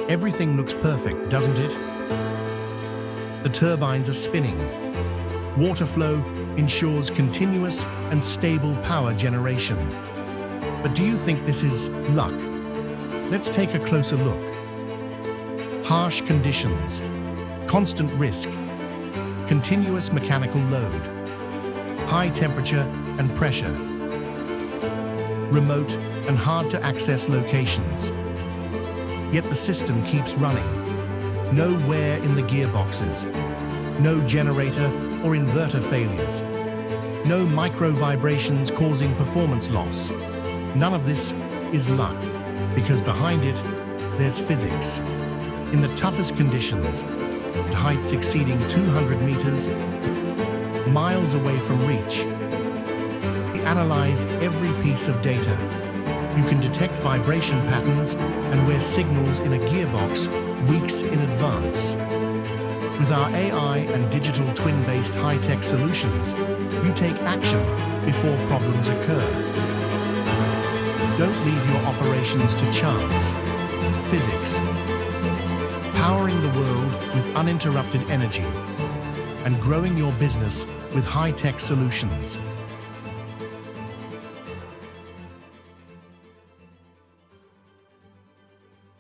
Everything looks perfect, doesn't it? The turbines are spinning. Water flow ensures continuous and stable power generation. But do you think this is luck? Let's take a closer look. Harsh conditions, constant risk, continuous mechanical load, high temperature and pressure, remote and hard-to-access locations. Yet the system keeps running. No wear in the gearboxes, no generator or inverter failures, no micro vibrations causing performance loss. None of this is luck, because behind it, there's physics. In the toughest conditions, at heights exceeding 200 meters, miles away from reach, we analyze every piece of data. You can detect vibration patterns and wear signals in a gearbox weeks in advance. With our AI and digital twin-based high-tech solutions, you take action before problems occur. Don't leave your operations to chance. Fizix, powering the world with uninterrupted energy and growing your business with high-tech solutions.